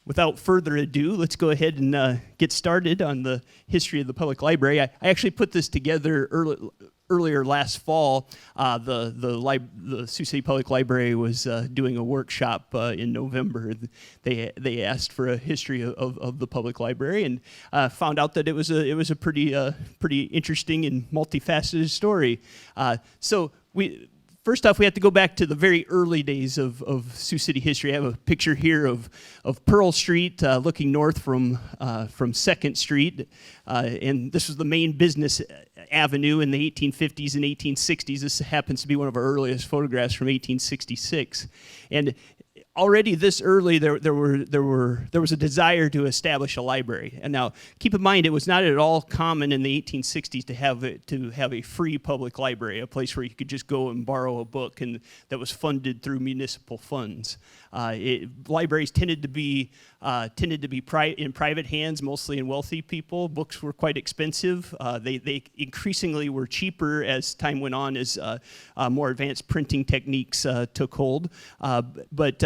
Without further ado, let's go ahead and get started on the history of the public library. I actually put this together earlier last fall. The Sioux City Public Library was doing a workshop in November. They asked for a history of the public library and found out that it was a pretty interesting and multifaceted story. First off, we have to go back to the very early days of Sioux City history. I have a picture here of Pearl Street looking north from 2nd Street. And this was the main business avenue in the 1850s and 1860s. This happens to be one of our earliest photographs from 1866. And already this early, there was a desire to establish a library. And now, keep in mind, it was not at all common in the 1860s to have a free public library, a place where you could just go and borrow a book, and that was funded through municipal funds. Libraries tended to be in private hands, mostly in wealthy people. Books were quite expensive. They increasingly were cheaper as time went on, as more advanced printing techniques took hold. But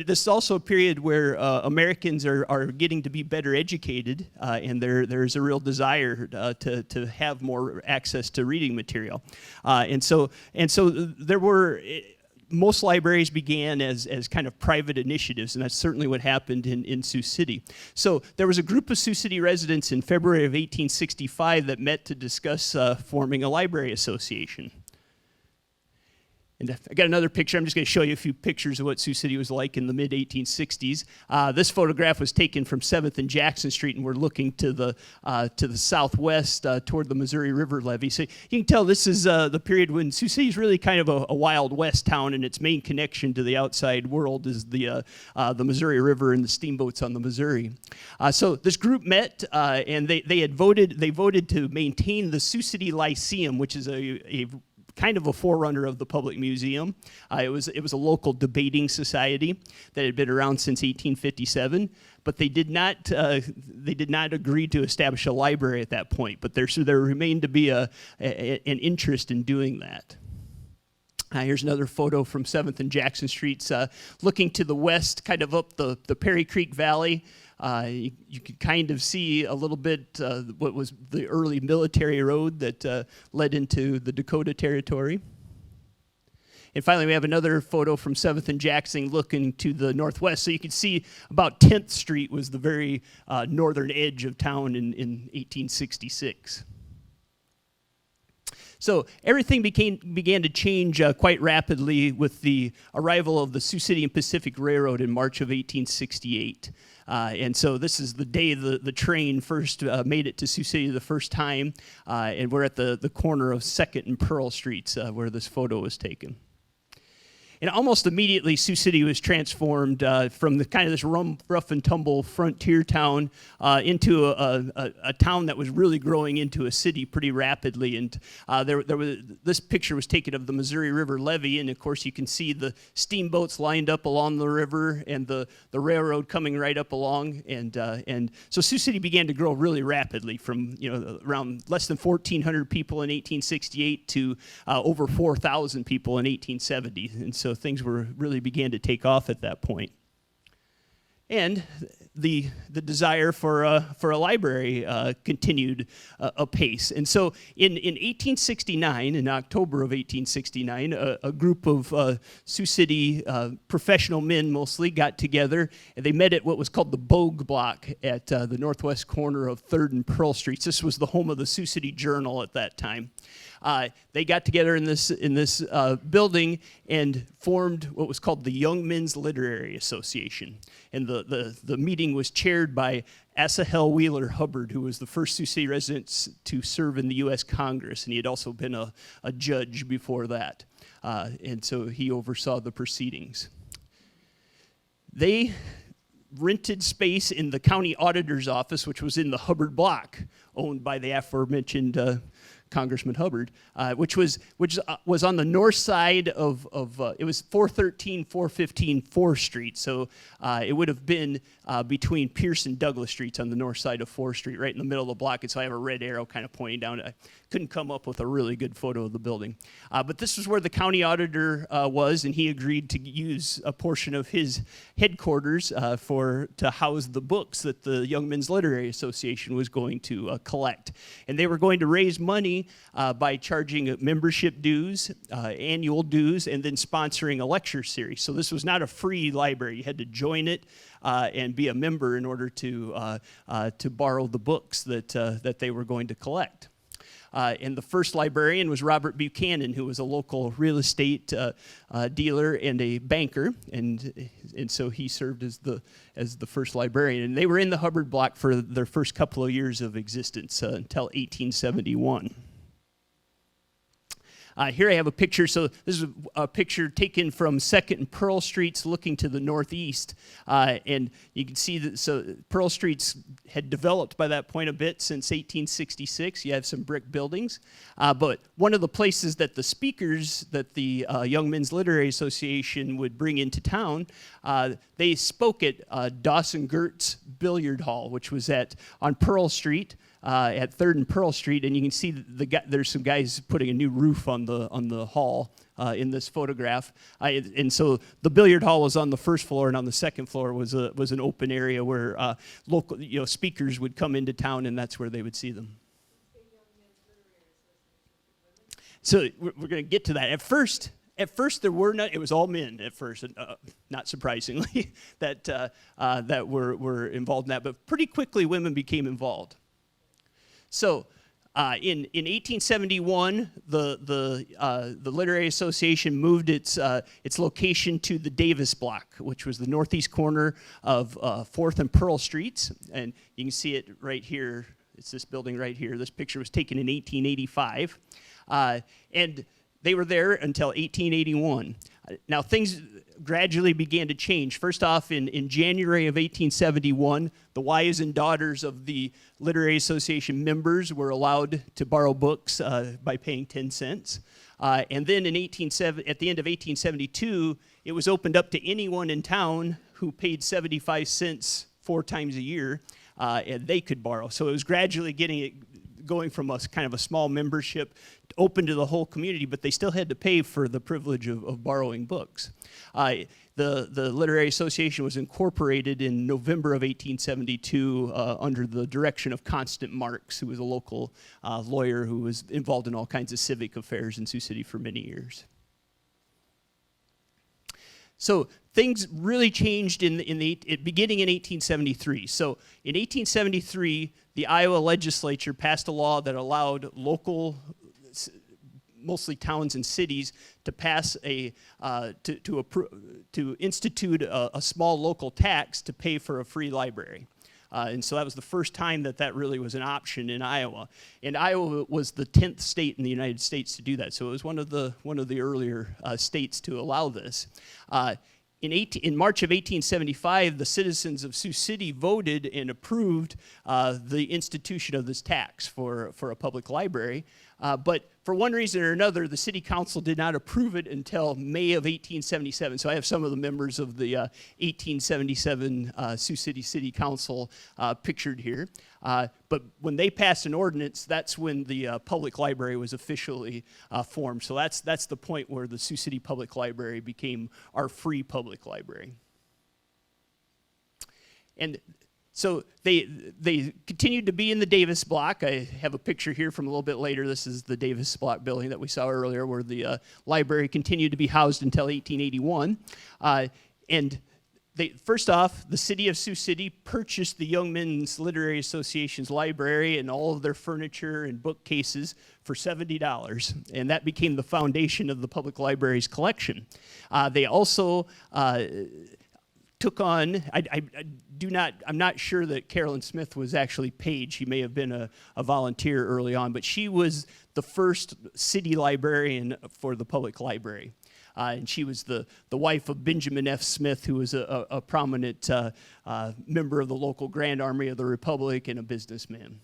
this is also a period where Americans are getting to be better educated, and there's a real desire to have more access to reading material. And so there were. Most libraries began as kind of private initiatives, and that's certainly what happened in Sioux City. So there was a group of Sioux City residents in February of 1865 that met to discuss forming a library association. And I got another picture. I'm just going to show you a few pictures of what Sioux City was like in the mid-1860s. This photograph was taken from 7th and Jackson Street, and we're looking to the southwest toward the Missouri River levee. So you can tell this is the period when Sioux City is really kind of a Wild West town, and its main connection to the outside world is the Missouri River and the steamboats on the Missouri. So this group met, and they voted to maintain the Sioux City Lyceum, which is a kind of a forerunner of the public museum. It was a local debating society that had been around since 1857, but they did not agree to establish a library at that point. But there remained to be an interest in doing that. Here's another photo from 7th and Jackson Streets, looking to the west, kind of up the Perry Creek Valley. You could kind of see a little bit what was the early military road that led into the Dakota Territory. And finally, we have another photo from 7th and Jackson looking to the northwest. So you can see about 10th Street was the very northern edge of town in 1866. So everything began to change quite rapidly with the arrival of the Sioux City and Pacific Railroad in March of 1868. And so this is the day the train first made it to Sioux City the first time, and we're at the corner of 2nd and Pearl Streets where this photo was taken. And almost immediately, Sioux City was transformed from the kind of this rough and tumble frontier town into a town that was really growing into a city pretty rapidly. And this picture was taken of the Missouri River levee, and of course you can see the steamboats lined up along the river and the railroad coming right up along. And so Sioux City began to grow really rapidly from around less than 1,400 people in 1868 to over 4,000 people in 1870. And so things really began to take off at that point. And the desire for a library continued apace. And so in 1869, in October of 1869, a group of Sioux City professional men mostly got together, and they met at what was called the Bogue Block at the northwest corner of 3rd and Pearl Streets. This was the home of the Sioux City Journal at that time. They got together in this building and formed what was called the Young Men's Literary Association. And the meeting was chaired by Asahel Wheeler Hubbard, who was the first Sioux City resident to serve in the U.S. Congress, and he had also been a judge before that. And so he oversaw the proceedings. They rented space in the county auditor's office, which was in the Hubbard Block, owned by the aforementioned Congressman Hubbard, which was on the north side of it was 413, 415, 4th Street. So it would have been between Pierce and Douglas Streets on the north side of 4th Street, right in the middle of the block. And so I have a red arrow kind of pointing down. I couldn't come up with a really good photo of the building. But this was where the county auditor was, and he agreed to use a portion of his headquarters to house the books that the Young Men's Literary Association was going to collect. And they were going to raise money by charging membership dues, annual dues, and then sponsoring a lecture series. So this was not a free library. You had to join it and be a member in order to borrow the books that they were going to collect. And the first librarian was Robert Buchanan, who was a local real estate dealer and a banker, and so he served as the first librarian. And they were in the Hubbard Block for their first couple of years of existence until 1871. Here I have a picture. So this is a picture taken from 2nd and Pearl Streets looking to the northeast. And you can see that so Pearl Streets had developed by that point a bit since 1866. You have some brick buildings. But one of the places that the speakers that the Young Men's Literary Association would bring into town, they spoke at Dawson Gert's Billiard Hall, which was on Pearl Street. At 3rd and Pearl Street, and you can see there's some guys putting a new roof on the hall in this photograph. And so the billiard hall was on the first floor, and on the second floor was an open area where local speakers would come into town, and that's where they would see them. So we're going to get to that. At first, there were not. It was all men at first, not surprisingly, that were involved in that. But pretty quickly, women became involved. So, in 1871, the Literary Association moved its location to the Davis Block, which was the northeast corner of 4th and Pearl Streets, and you can see it right here. It's this building right here. This picture was taken in 1885, and they were there until 1881. Now, things gradually began to change. First off, in January of 1871, the wives and daughters of the Literary Association members were allowed to borrow books by paying 10 cents. And then at the end of 1872, it was opened up to anyone in town who paid 75 cents 4 times a year, and they could borrow. So it was gradually going from a kind of a small membership open to the whole community, but they still had to pay for the privilege of borrowing books. The Literary Association was incorporated in November of 1872 under the direction of Constant Marks, who was a local lawyer who was involved in all kinds of civic affairs in Sioux City for many years. So things really changed beginning in 1873. So in 1873, the Iowa legislature passed a law that allowed local, mostly towns and cities, to pass to institute a small local tax to pay for a free library. And so that was the first time that really was an option in Iowa. And Iowa was the 10th state in the United States to do that. So it was one of the earlier states to allow this. In March of 1875, the citizens of Sioux City voted and approved the institution of this tax for a public library. But for one reason or another, the city council did not approve it until May of 1877. So I have some of the members of the 1877 Sioux City City Council pictured here. But when they passed an ordinance, that's when the public library was officially formed. So that's the point where the Sioux City Public Library became our free public library. And so they continued to be in the Davis Block. I have a picture here from a little bit later. This is the Davis Block building that we saw earlier, where the library continued to be housed until 1881. And first off, the city of Sioux City purchased the Young Men's Literary Association's library and all of their furniture and bookcases for $70, and that became the foundation of the public library's collection. They also took on, I'm not sure that Carolyn Smith was actually paid. She may have been a volunteer early on, but she was the first city librarian for the public library. And she was the wife of Benjamin F. Smith, who was a prominent member of the local Grand Army of the Republic and a businessman.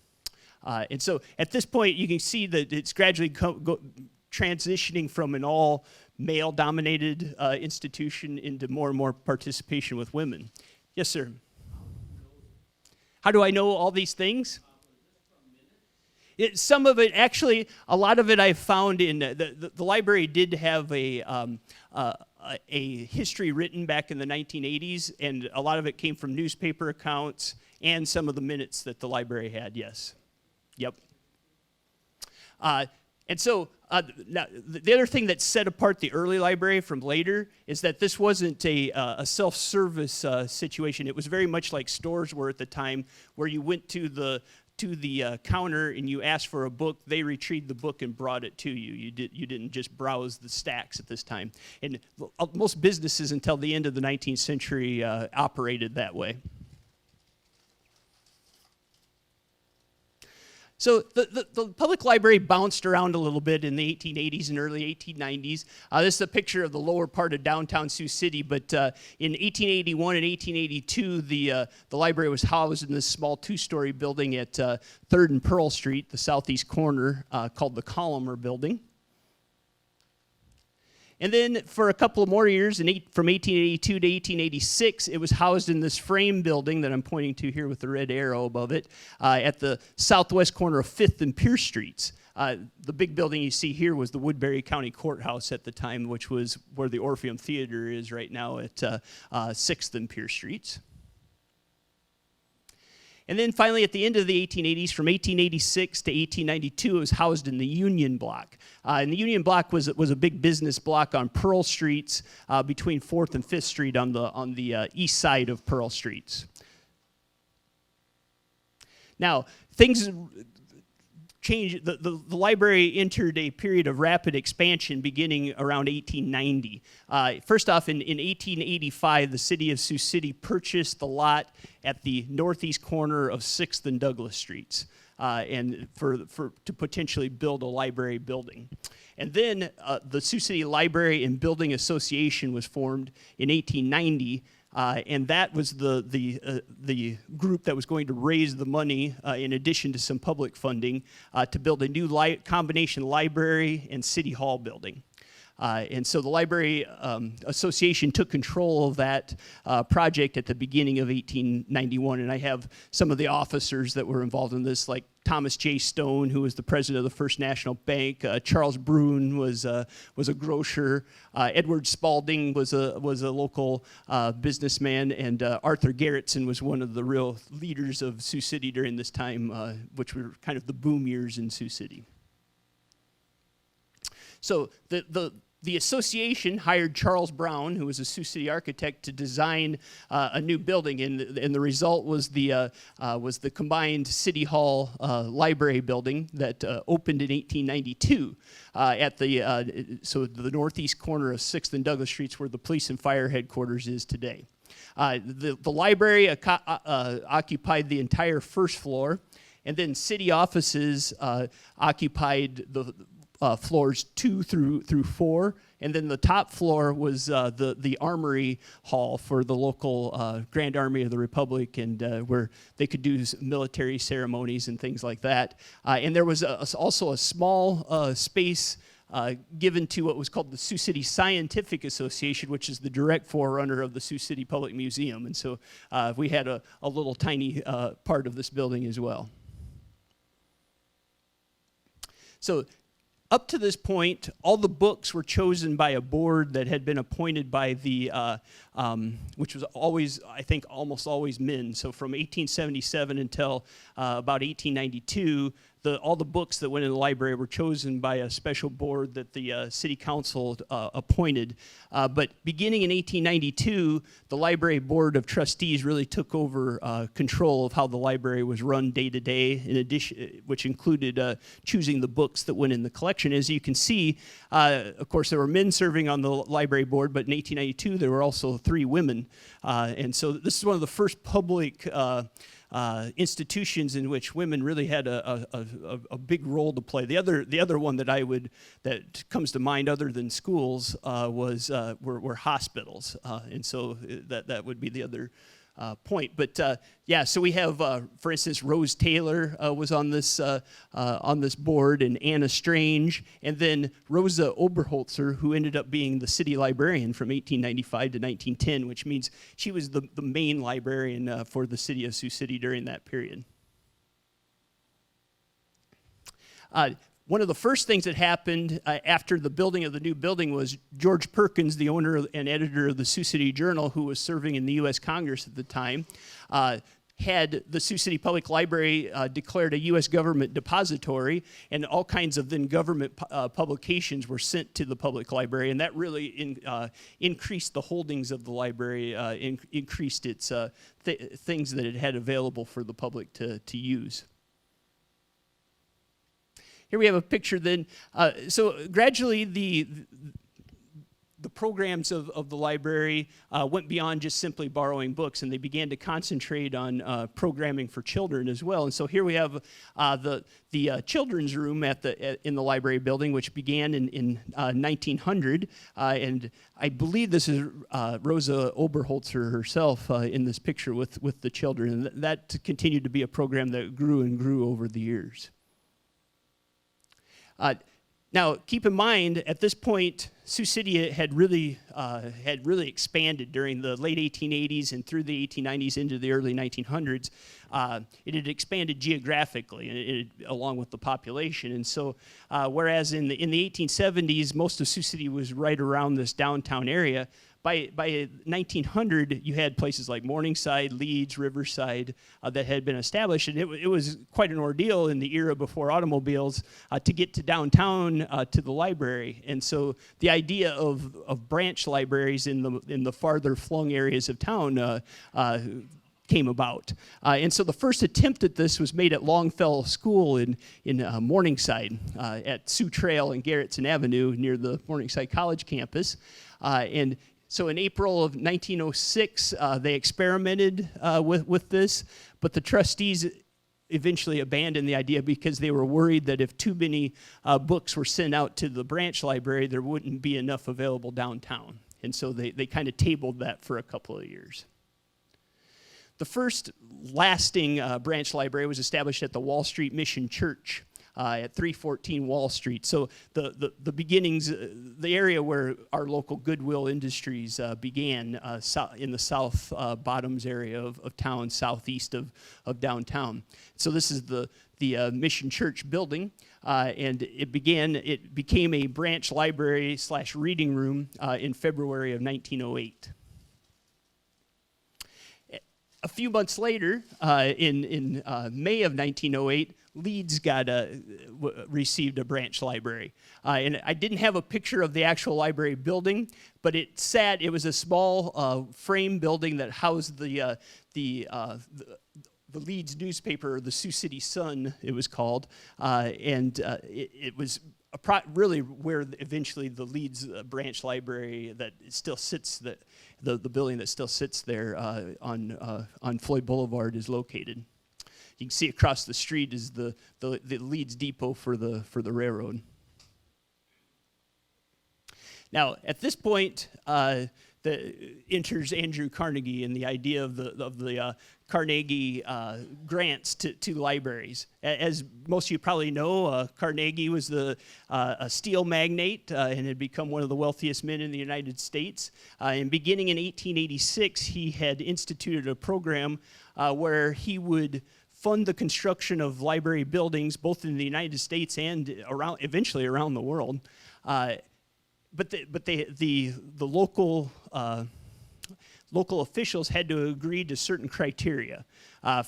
And so at this point, you can see that it's gradually transitioning from an all male-dominated institution into more and more participation with women. Yes, sir. How do I know all these things? Some of it, actually, a lot of it I found in, the library did have a history written back in the 1980s, and a lot of it came from newspaper accounts and some of the minutes that the library had, yes. Yep. And so now, the other thing that set apart the early library from later is that this wasn't a self-service situation. It was very much like stores were at the time, where you went to the counter and you asked for a book, they retrieved the book and brought it to you. You didn't just browse the stacks at this time. And most businesses until the end of the 19th century operated that way. So the public library bounced around a little bit in the 1880s and early 1890s. This is a picture of the lower part of downtown Sioux City, but in 1881 and 1882, the library was housed in this small two-story building at 3rd and Pearl Street, the southeast corner, called the Columner Building. And then for a couple of more years, from 1882 to 1886, it was housed in this frame building that I'm pointing to here with the red arrow above it, at the southwest corner of 5th and Pierce Streets. The big building you see here was the Woodbury County Courthouse at the time, which was where the Orpheum Theater is right now at 6th and Pierce Streets. And then finally, at the end of the 1880s, from 1886 to 1892, it was housed in the Union Block. And the Union Block was a big business block on Pearl Streets, between 4th and 5th Street on the east side of Pearl Streets. Now, things changed. The library entered a period of rapid expansion beginning around 1890. First off, in 1885, the city of Sioux City purchased the lot at the northeast corner of 6th and Douglas Streets, and to potentially build a library building. And then the Sioux City Library and Building Association was formed in 1890. And that was the group that was going to raise the money, in addition to some public funding, to build a new combination library and city hall building. And so the Library Association took control of that project at the beginning of 1891, and I have some of the officers that were involved in this, like Thomas J. Stone, who was the president of the First National Bank. Charles Bruin was a grocer. Edward Spalding was a local businessman, and Arthur Garrettson was one of the real leaders of Sioux City during this time, which were kind of the boom years in Sioux City. So the association hired Charles Brown, who was a Sioux City architect, to design a new building, and the result was the combined City Hall library building that opened in 1892 at the northeast corner of 6th and Douglas Streets, where the police and fire headquarters is today. The library occupied the entire first floor, and then city offices occupied the floors 2 through 4, and then the top floor was the Armory Hall for the local Grand Army of the Republic, and where they could do military ceremonies and things like that. And there was also a small space given to what was called the Sioux City Scientific Association, which is the direct forerunner of the Sioux City Public Museum. And so we had a little tiny part of this building as well. So up to this point, all the books were chosen by a board that had been appointed by which was always, I think, almost always men. So from 1877 until about 1892, all the books that went in the library were chosen by a special board that the city council appointed. But beginning in 1892, the library board of trustees really took over control of how the library was run day to day, in addition, which included choosing the books that went in the collection. As you can see, of course, there were men serving on the library board, but in 1892, there were also 3 women. And so this is one of the first public institutions in which women really had a big role to play. The other one that comes to mind, other than schools, were hospitals, and so that would be the other point. But yeah, so we have, for instance, Rose Taylor was on this board, and Anna Strange, and then Rosa Oberholzer, who ended up being the city librarian from 1895 to 1910, which means she was the main librarian for the city of Sioux City during that period. One of the first things that happened after the building of the new building was George Perkins, the owner and editor of the Sioux City Journal, who was serving in the U.S. Congress at the time, had the Sioux City Public Library declared a U.S. government depository, and all kinds of then government publications were sent to the public library, and that really increased the holdings of the library, increased its things that it had available for the public to use. Here we have a picture then. So gradually the programs of the library went beyond just simply borrowing books, and they began to concentrate on programming for children as well. And so here we have the children's room in the library building, which began in 1900, and I believe this is Rosa Oberholzer herself in this picture with the children, and that continued to be a program that grew and grew over the years. Now, keep in mind, at this point, Sioux City had really expanded during the late 1880s and through the 1890s into the early 1900s. It had expanded geographically, along with the population. And so, whereas in the 1870s, most of Sioux City was right around this downtown area, by 1900, you had places like Morningside, Leeds, Riverside that had been established, and it was quite an ordeal in the era before automobiles to get to downtown to the library. And so the idea of branch libraries in the farther flung areas of town came about. And so the first attempt at this was made at Longfellow School in Morningside at Sioux Trail and Garrettson Avenue near the Morningside College campus. So in April of 1906, they experimented with this, but the trustees eventually abandoned the idea because they were worried that if too many books were sent out to the branch library, there wouldn't be enough available downtown. And so they kind of tabled that for a couple of years. The first lasting branch library was established at the Wall Street Mission Church at 314 Wall Street. So the beginnings, the area where our local Goodwill Industries began in the south bottoms area of town, southeast of downtown. So this is the Mission Church building, and it became a branch library / reading room in February of 1908. A few months later, in May of 1908, Leeds received a branch library. And I didn't have a picture of the actual library building, but it was a small frame building that housed the Leeds newspaper, or the Sioux City Sun, it was called. It was really where eventually the Leeds branch library that still sits, the building that still sits there on Floyd Boulevard is located. You can see across the street is the Leeds depot for the railroad. Now, at this point, enters Andrew Carnegie and the idea of the Carnegie grants to libraries. As most of you probably know, Carnegie was a steel magnate and had become one of the wealthiest men in the United States. And beginning in 1886, he had instituted a program where he would fund the construction of library buildings, both in the United States and eventually around the world. But the local officials had to agree to certain criteria.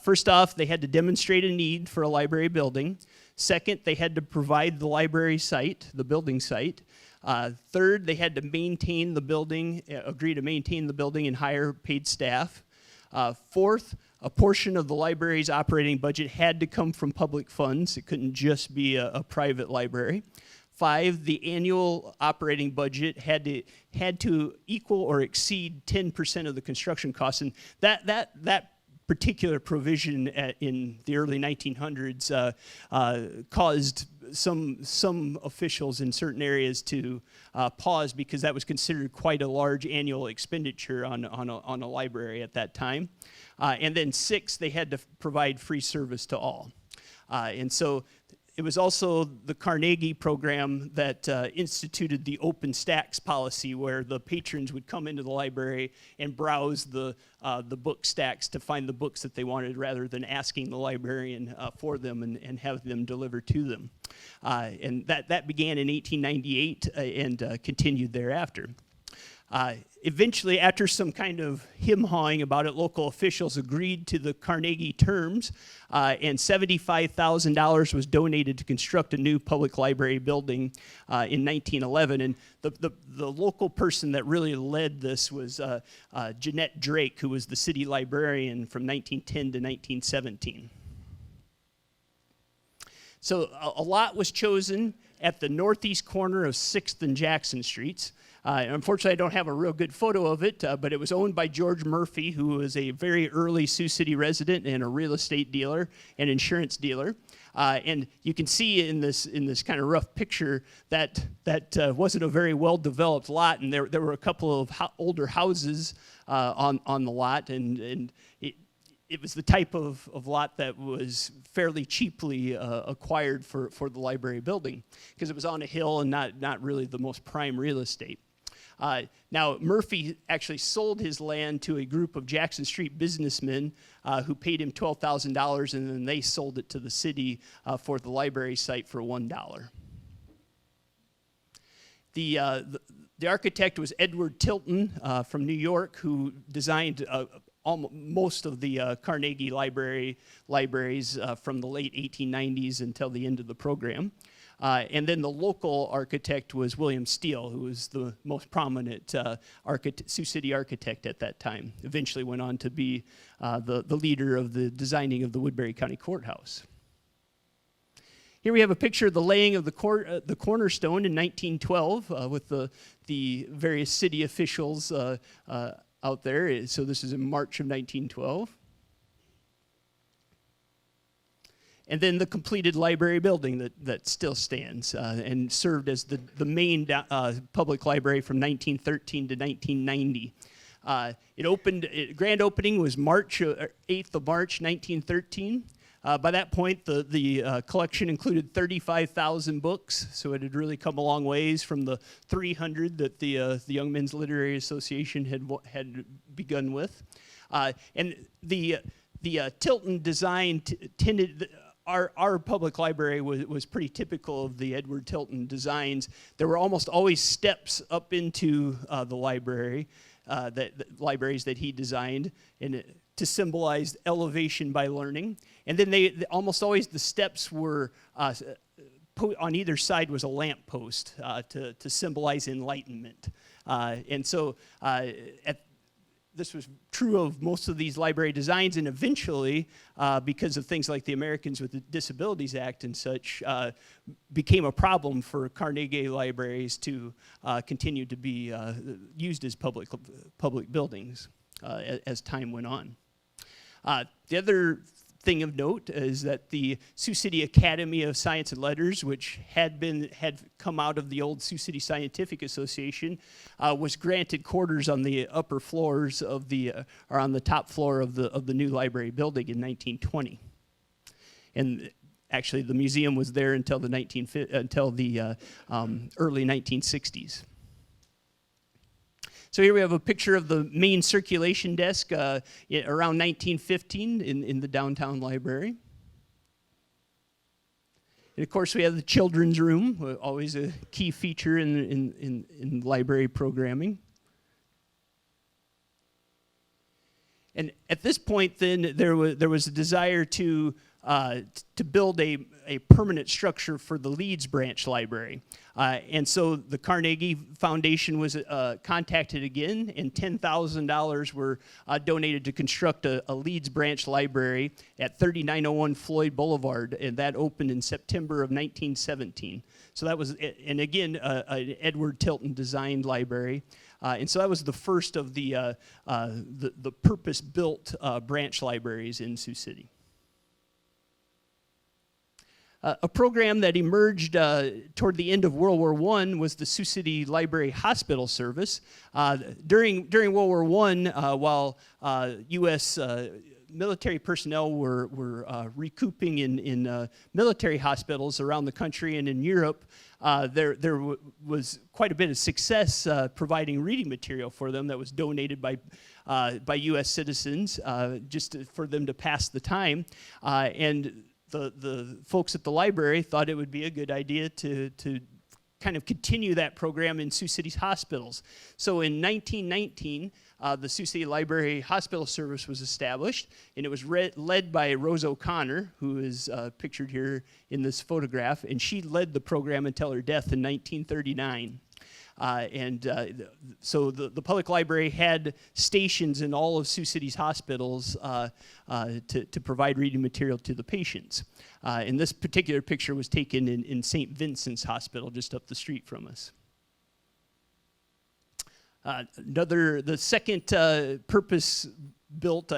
First off, they had to demonstrate a need for a library building. Second, they had to provide the library site, the building site. Third, they had to maintain the building, agree to maintain the building and hire paid staff. Fourth, a portion of the library's operating budget had to come from public funds. It couldn't just be a private library. 5, the annual operating budget had to equal or exceed 10% of the construction costs, and that particular provision in the early 1900s caused some officials in certain areas to pause, because that was considered quite a large annual expenditure on a library at that time. And then 6, they had to provide free service to all. And so It was also the Carnegie program that instituted the open stacks policy, where the patrons would come into the library and browse the book stacks to find the books that they wanted, rather than asking the librarian for them and have them delivered to them. And that began in 1898 and continued thereafter. Eventually, after some kind of him-hawing about it, local officials agreed to the Carnegie terms, and $75,000 was donated to construct a new public library building in 1911. And the local person that really led this was Jeanette Drake, who was the city librarian from 1910 to 1917. So a lot was chosen at the northeast corner of 6th and Jackson Streets. Unfortunately, I don't have a real good photo of it, but it was owned by George Murphy, who was a very early Sioux City resident and a real estate dealer and insurance dealer. And you can see in this kind of rough picture that wasn't a very well-developed lot, and there were a couple of older houses on the lot, and it was the type of lot that was fairly cheaply acquired for the library building, because it was on a hill and not really the most prime real estate. Now, Murphy actually sold his land to a group of Jackson Street businessmen who paid him $12,000, and then they sold it to the city for the library site for $1. The architect was Edward Tilton from New York, who designed most of the Carnegie libraries from the late 1890s until the end of the program. And then the local architect was William Steele, who was the most prominent Sioux City architect at that time. Eventually went on to be the leader of the designing of the Woodbury County Courthouse. Here we have a picture of the laying of the cornerstone in 1912 with the various city officials out there. So this is in March of 1912. And then the completed library building that still stands and served as the main public library from 1913 to 1990. It opened, grand opening was March 8th of March, 1913. By that point, the collection included 35,000 books, so it had really come a long ways from the 300 that the Young Men's Literary Association had begun with. And the Tilton design tended. Our public library was pretty typical of the Edward Tilton designs. There were almost always steps up into the library, the libraries that he designed, and to symbolize elevation by learning. And then almost always the steps were on either side was a lamp post to symbolize enlightenment. And so this was true of most of these library designs, and eventually, because of things like the Americans with Disabilities Act and such, became a problem for Carnegie libraries to continue to be used as public buildings as time went on. The other thing of note is that the Sioux City Academy of Science and Letters, which had come out of the old Sioux City Scientific Association, was granted quarters on the upper floors of or on the top floor of the new library building in 1920. And actually, the museum was there until the early 1960s. So here we have a picture of the main circulation desk around 1915 in the downtown library. And of course, we have the children's room, always a key feature in library programming. And at this point, then, there was a desire to build a permanent structure for the Leeds branch library. And so the Carnegie Foundation was contacted again, and $10,000 were donated to construct a Leeds branch library at 3901 Floyd Boulevard, and that opened in September of 1917. So that was, and again, an Edward Tilton designed library. And so that was the first of the purpose-built branch libraries in Sioux City. A program that emerged toward the end of World War I was the Sioux City Library Hospital Service. During World War I, while U.S. military personnel were recouping in military hospitals around the country and in Europe, there was quite a bit of success providing reading material for them that was donated by U.S. citizens for them to pass the time. And the folks at the library thought it would be a good idea to kind of continue that program in Sioux City's hospitals. So in 1919, the Sioux City Library Hospital Service was established, and it was led by Rose O'Connor, who is pictured here in this photograph, and she led the program until her death in 1939. So the public library had stations in all of Sioux City's hospitals to provide reading material to the patients. And this particular picture was taken in St. Vincent's Hospital, just up the street from us. The second purpose-built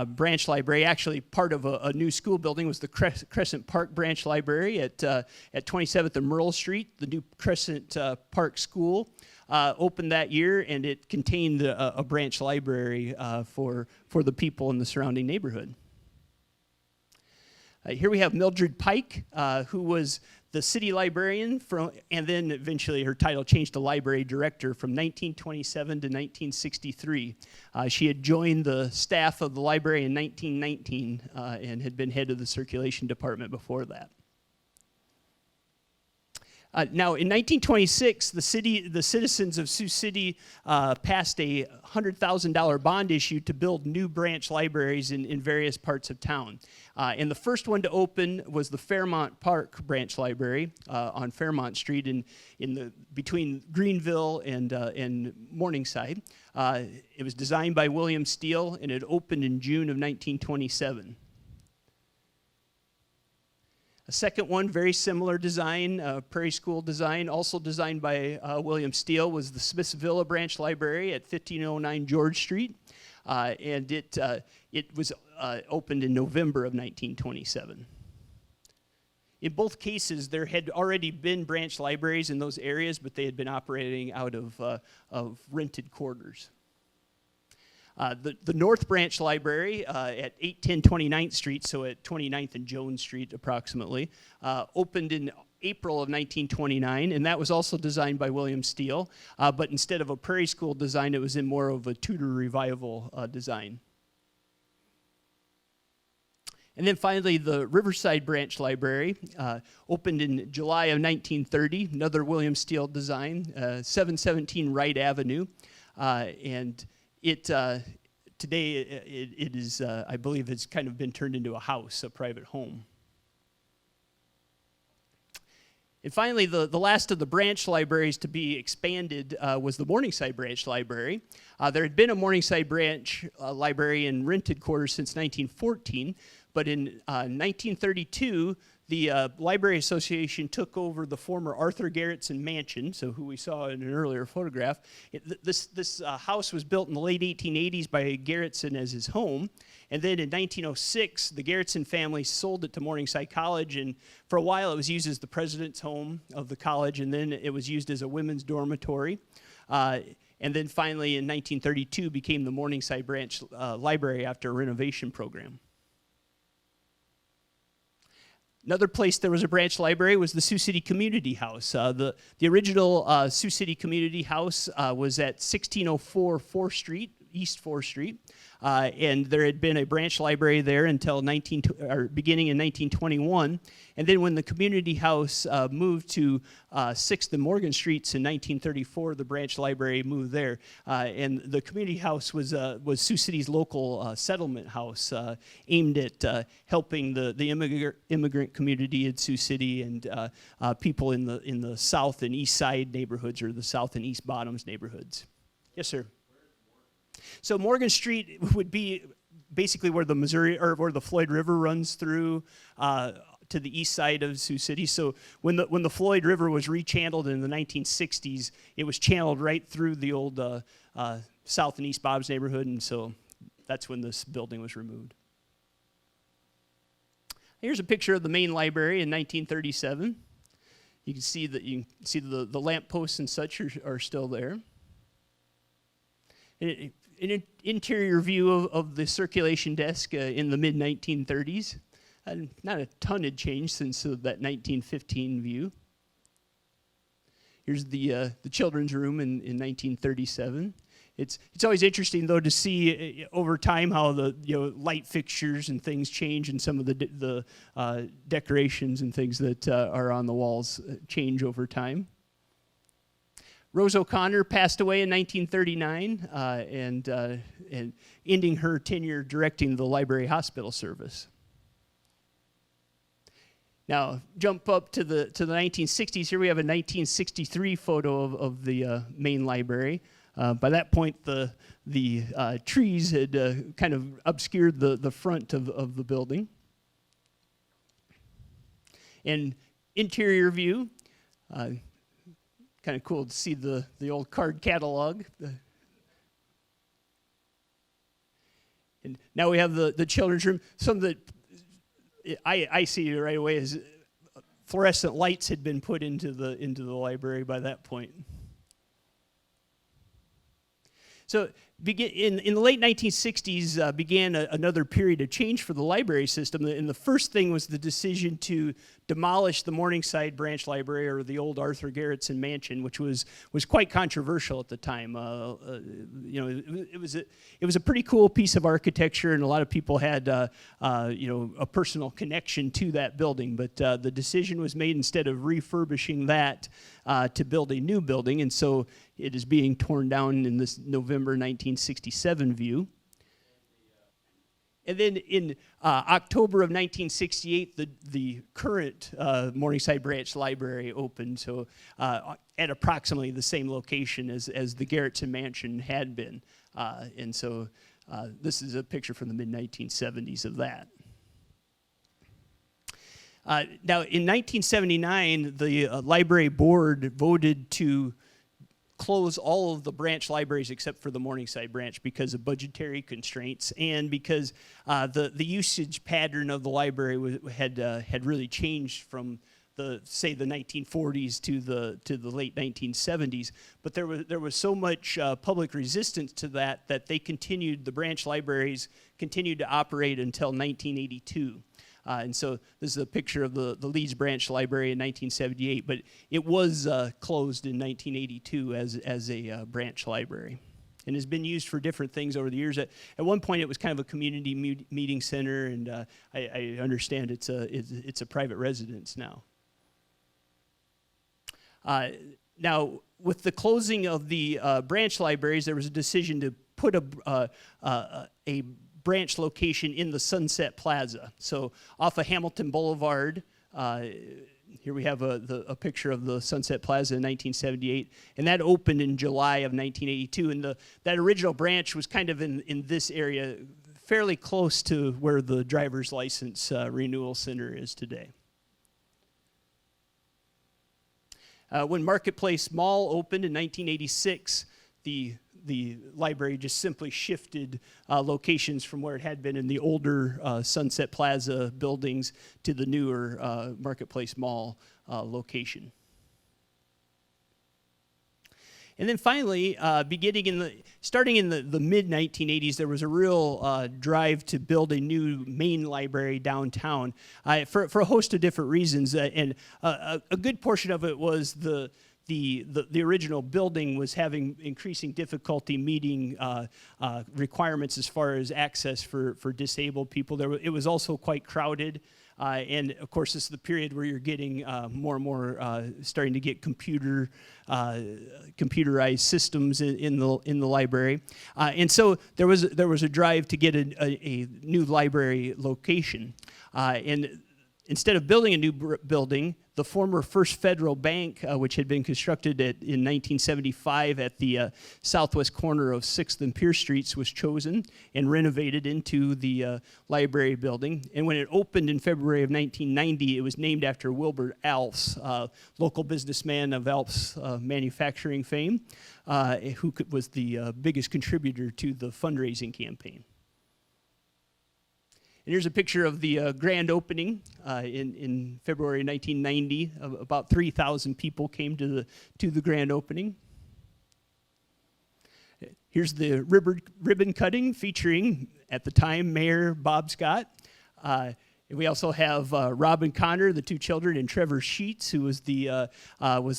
branch library, actually part of a new school building, was the Crescent Park Branch Library at 27th and Merle Street. The new Crescent Park School opened that year, and it contained a branch library for the people in the surrounding neighborhood. Here we have Mildred Pike, who was the city librarian, and then eventually her title changed to library director from 1927 to 1963. She had joined the staff of the library in 1919 and had been head of the circulation department before that. Now, in 1926, the citizens of Sioux City passed a $100,000 bond issue to build new branch libraries in various parts of town. And the first one to open was the Fairmont Park Branch Library on Fairmont Street between Greenville and Morningside. It was designed by William Steele, and it opened in June of 1927. A second one, very similar design, Prairie School design, also designed by William Steele, was the Smiths Villa Branch Library at 1509 George Street, and it was opened in November of 1927. In both cases, there had already been branch libraries in those areas, but they had been operating out of rented quarters. The North Branch Library at 810 29th Street, so at 29th and Jones Street approximately, opened in April of 1929, and that was also designed by William Steele, but instead of a Prairie School design, it was in more of a Tudor Revival design. And then finally, the Riverside Branch Library opened in July of 1930, another William Steele design, 717 Wright Avenue, and today it is, I believe, it's kind of been turned into a house, a private home. And finally, the last of the branch libraries to be expanded was the Morningside Branch Library. There had been a Morningside Branch Library in rented quarters since 1914, but in 1932, the Library Association took over the former Arthur Garretson Mansion, so who we saw in an earlier photograph. This house was built in the late 1880s by Garretson as his home, and then in 1906, the Garretson family sold it to Morningside College, and for a while it was used as the president's home of the college, and then it was used as a women's dormitory. And then finally in 1932 became the Morningside Branch Library after a renovation program. Another place there was a branch library was the Sioux City Community House. The original Sioux City Community House was at 1604 4th Street, East 4th Street, and there had been a branch library there until beginning in 1921. And then when the community house moved to 6th and Morgan Streets in 1934, the branch library moved there. And the community house was Sioux City's local settlement house aimed at helping the immigrant community in Sioux City and people in the south and east side neighborhoods, or the south and east bottoms neighborhoods. Yes, sir. So Morgan Street would be basically where the Missouri, or where the Floyd River runs through to the east side of Sioux City. So when the Floyd River was rechanneled in the 1960s, it was channeled right through the old South and East Bob's neighborhood, and so that's when this building was removed. Here's a picture of the main library in 1937. You can see the lampposts and such are still there. interior view of the circulation desk in the mid-1930s. Not a ton had changed since that 1915 view. Here's the children's room in 1937. It's always interesting though to see over time how the light fixtures and things change, and some of the decorations and things that are on the walls change over time. Rose O'Connor passed away in 1939, and ending her tenure directing the library hospital service. Now, jump up to the 1960s. Here we have a 1963 photo of the main library. By that point, the trees had kind of obscured the front of the building. And interior view, kind of cool to see the old card catalog. And now we have the children's room. Some that I see right away is fluorescent lights had been put into the library by that point. So in the late 1960s began another period of change for the library system, and the first thing was the decision to demolish the Morningside Branch Library, or the old Arthur Garretson Mansion, which was quite controversial at the time. It was a pretty cool piece of architecture, and a lot of people had a personal connection to that building. But the decision was made, instead of refurbishing that, to build a new building, and so it is being torn down in this November 1967 view. And then in October of 1968, the current Morningside Branch Library opened, so at approximately the same location as the Garretson Mansion had been. And so this is a picture from the mid-1970s of that. Now, in 1979, the library board voted to close all of the branch libraries except for the Morningside branch because of budgetary constraints, and because the usage pattern of the library had really changed from the 1940s to the late 1970s. But there was so much public resistance to that the branch libraries continued to operate until 1982. And so this is a picture of the Leeds Branch Library in 1978, but it was closed in 1982 as a branch library, and has been used for different things over the years. At one point, it was kind of a community meeting center, and I understand it's a private residence now. Now, with the closing of the branch libraries, there was a decision to put a branch location in the Sunset Plaza. So off of Hamilton Boulevard, here we have a picture of the Sunset Plaza in 1978, and that opened in July of 1982. And that original branch was kind of in this area, fairly close to where the driver's license renewal center is today. When Marketplace Mall opened in 1986, the library just simply shifted locations from where it had been in the older Sunset Plaza buildings to the newer Marketplace Mall location. And then finally, starting in the mid-1980s, there was a real drive to build a new main library downtown for a host of different reasons. And a good portion of it was the original building was having increasing difficulty meeting requirements as far as access for disabled people. It was also quite crowded. And of course, this is the period where you're getting more and more starting to get computerized systems in the library, and so there was a drive to get a new library location, and instead of building a new building, the former First Federal Bank, which had been constructed in 1975 at the southwest corner of 6th and Pierce Streets, was chosen and renovated into the library building. And when it opened in February of 1990, it was named after Wilbur Alfs, local businessman of Alfs manufacturing fame, who was the biggest contributor to the fundraising campaign. And here's a picture of the grand opening in February 1990. About 3,000 people came to the grand opening. Here's the ribbon cutting featuring, at the time, Mayor Bob Scott. And we also have Robin Connor, the two children, and Trevor Sheets, who was the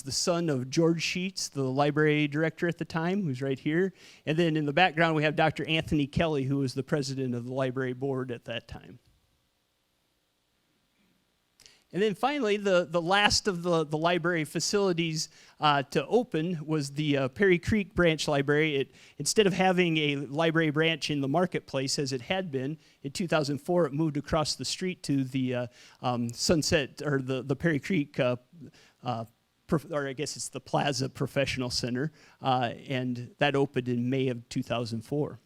son of George Sheets, the library director at the time, who's right here. And then in the background, we have Dr. Anthony Kelly, who was the president of the library board at that time. And then finally, the last of the library facilities to open was the Perry Creek Branch Library. Instead of having a library branch in the marketplace as it had been, in 2004 it moved across the street to the Sunset, or the Perry Creek, or I guess it's the Plaza Professional Center, and that opened in May of 2004.